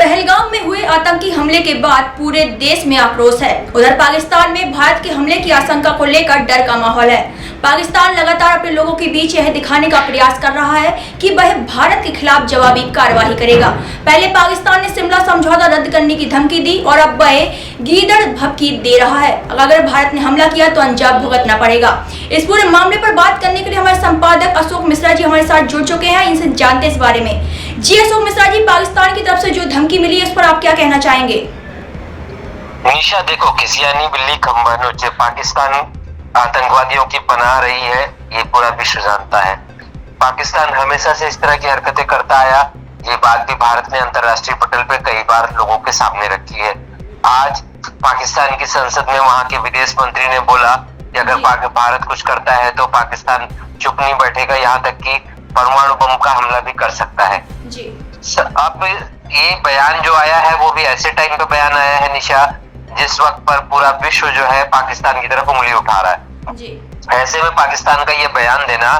पहलगाम में हुए आतंकी हमले के बाद पूरे देश में आक्रोश है। उधर पाकिस्तान में भारत के हमले की आशंका को लेकर डर का माहौल है। पाकिस्तान लगातार अपने लोगों के बीच यह दिखाने का प्रयास कर रहा है कि वह भारत के खिलाफ जवाबी कार्रवाई करेगा। पहले पाकिस्तान ने शिमला समझौता रद्द करने की धमकी दी और अब वह गीदड़ भभकी दे रहा है। अगर भारत ने हमला किया तो अंजाम भुगतना पड़ेगा। इस पूरे मामले पर बात करने के लिए हमारे संपादक अशोक मिश्रा जी हमारे साथ जुड़ चुके हैं। इनसे जानते हैं इस बारे में। जी अशोक मिश्रा जी, पाकिस्तान की तरफ से जो धमकी मिली है इस पर आप क्या कहना चाहेंगे? निशा, देखो, किसियानी बिल्ली खंबा नोचे पाकिस्तान आतंकवादियों की पनाह रही है, ये पूरा विश्व जानता है। पाकिस्तान हमेशा से इस तरह की हरकतें करता आया। ये बात भी भारत ने अंतर्राष्ट्रीय पटल पे कई बार लोगों के सामने रखी है। आज पाकिस्तान की संसद में वहां के विदेश मंत्री ने बोला कि अगर भारत कुछ करता है तो पाकिस्तान चुप नहीं बैठेगा, यहाँ तक कि परमाणु बम का हमला भी कर सकता है जी। अब ये बयान जो आया है वो भी ऐसे टाइम पे बयान आया है निशा, जिस वक्त पर पूरा विश्व जो है पाकिस्तान की तरफ उंगली उठा रहा है जी। ऐसे में पाकिस्तान का ये बयान देना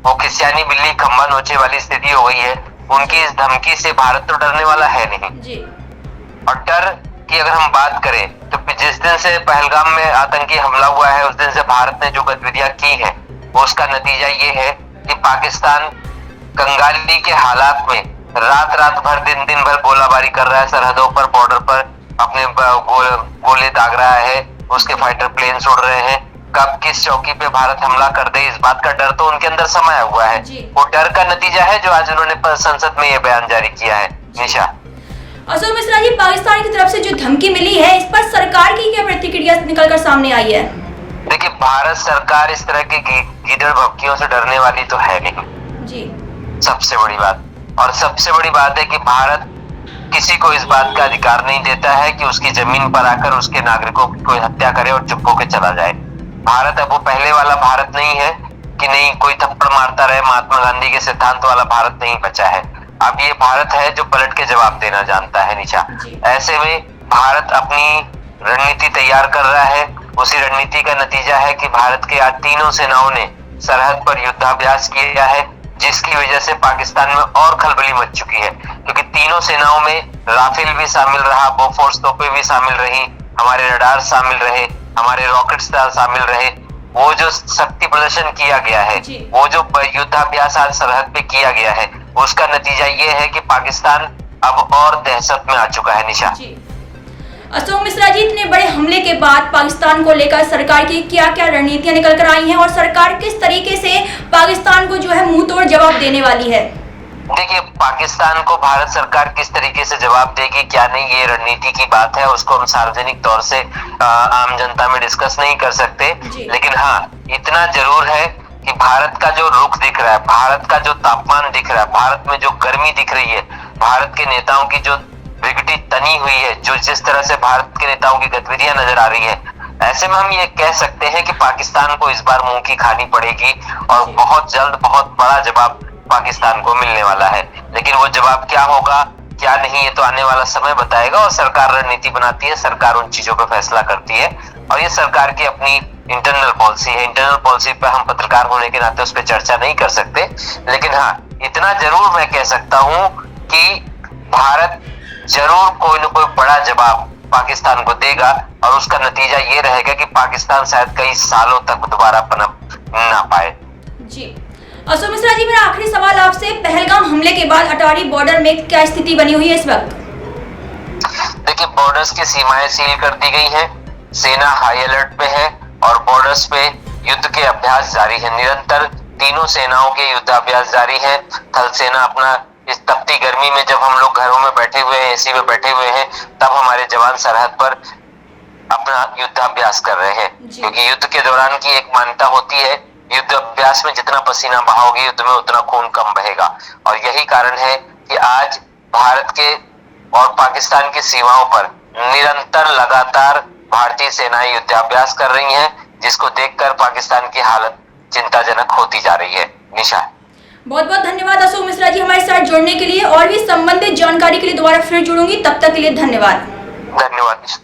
वो किसियानी बिल्ली खंबा नोचे वाली स्थिति हो गई है। उनकी इस धमकी से भारत तो डरने वाला है नहीं जी। और डर की अगर हम बात करें तो जिस दिन से पहलगाम में आतंकी हमला हुआ है उस दिन से भारत ने जो गतिविधियां की है उसका नतीजा ये है कि पाकिस्तान कंगाली के हालात में रात भर दिन भर गोलाबारी कर रहा है। सरहदों पर, बॉर्डर पर अपने गोले दाग रहा है, उसके फाइटर प्लेन्स उड़ रहे हैं। कब किस चौकी पे भारत हमला कर दे इस बात का डर तो उनके अंदर समाया हुआ है। वो डर का नतीजा है जो आज उन्होंने संसद में ये बयान जारी किया है। निशा, अशोक मिश्रा जी, पाकिस्तान की तरफ से जो धमकी मिली है इस पर सरकार की क्या प्रतिक्रिया निकलकर सामने आई है? देखिए, भारत सरकार इस तरह के गीदड़ भभकियों से डरने वाली तो है नहीं जी। सबसे बड़ी बात, और सबसे बड़ी बात है कि भारत किसी को इस बात का अधिकार नहीं देता है कि उसकी जमीन पर आकर उसके नागरिकों की कोई हत्या करे और चुप होकर चला जाए। भारत अब वो पहले वाला भारत नहीं है कि नहीं कोई थप्पड़ मारता रहे, महात्मा गांधी के सिद्धांत वाला भारत नहीं बचा है। अब ये भारत है जो पलट के जवाब देना जानता है निशा। ऐसे में भारत अपनी रणनीति तैयार कर रहा है। उसी रणनीति का नतीजा है कि भारत के आज तीनों सेनाओं ने सरहद पर युद्धाभ्यास किया है, जिसकी वजह से पाकिस्तान में और खलबली मच चुकी है। क्योंकि तीनों सेनाओं में राफेल भी शामिल रहा, बोफोर्स तोपें भी शामिल रही, हमारे रडार शामिल रहे, हमारे रॉकेट्स शामिल रहे। वो जो शक्ति प्रदर्शन किया गया है, वो जो युद्धाभ्यास आज सरहद पे किया गया है, उसका नतीजा ये है कि पाकिस्तान अब और दहशत में आ चुका है निशा। अशोक मिश्रा जी, इतने बड़े हमले के बाद पाकिस्तान को लेकर सरकार की क्या क्या रणनीतियां निकल कर आई हैं और सरकार किस तरीके से पाकिस्तान को जो है मुंह तोड़ जवाब देने वाली है? देखिए, पाकिस्तान को भारत सरकार किस तरीके से जवाब देगी क्या नहीं, ये रणनीति की बात है। उसको हम सार्वजनिक तौर से आम जनता में डिस्कस नहीं कर सकते। लेकिन हाँ, इतना जरूर है कि भारत का जो रुख दिख रहा है, भारत का जो तापमान दिख रहा है, भारत में जो गर्मी दिख रही है, भारत के नेताओं की जो विघटी तनी हुई है, जो जिस तरह से भारत के नेताओं की गतिविधियां नजर आ रही है, ऐसे में हम ये कह सकते हैं कि पाकिस्तान को इस बार मुंह की खानी पड़ेगी और बहुत जल्द बहुत बड़ा जवाब पाकिस्तान को मिलने वाला है। लेकिन वो जवाब क्या होगा क्या नहीं, ये तो आने वाला समय बताएगा। और सरकार रणनीति बनाती है, सरकार उन चीजों पर फैसला करती है और ये सरकार की अपनी इंटरनल पॉलिसी है। इंटरनल पॉलिसी पे हम पत्रकार होने के नाते उस पर चर्चा नहीं कर सकते। लेकिन हाँ, इतना जरूर मैं कह सकता हूँ कि भारत जरूर कोई न कोई बड़ा जवाब पाकिस्तान को देगा और उसका नतीजा ये रहेगा कि पाकिस्तान शायद कई सालों तक दोबारा पनप ना पाए जी। अशोक मिश्रा जी, मेरा आखिरी सवाल आपसे, पहलगाम हमले के बाद अटारी बॉर्डर में क्या स्थिति बनी हुई है इस वक्त? देखिए, बॉर्डर्स की सीमाएं सील कर दी गई हैं, सेना हाई अलर्ट पे है और बॉर्डर्स पे युद्ध के अभ्यास जारी है। निरंतर तीनों सेनाओं के युद्धाभ्यास जारी है। थल सेना अपना इस तपती गर्मी में, जब हम लोग घरों में बैठे हुए हैं, एसी में बैठे हुए हैं, तब हमारे जवान सरहद पर अपना युद्धाभ्यास कर रहे हैं। क्योंकि युद्ध के दौरान की एक मान्यता होती है, युद्ध अभ्यास में जितना पसीना बहाओगे युद्ध में उतना खून कम बहेगा। और यही कारण है कि आज भारत के और पाकिस्तान की सीमाओं पर निरंतर लगातार भारतीय सेनाएं युद्धाभ्यास कर रही हैं, जिसको देखकर पाकिस्तान की हालत चिंताजनक होती जा रही है। निशा, बहुत बहुत धन्यवाद अशोक मिश्रा जी हमारे साथ जुड़ने के लिए। और भी संबंधित जानकारी के लिए दोबारा फिर जुड़ूंगी, तब तक के लिए धन्यवाद। धन्यवाद।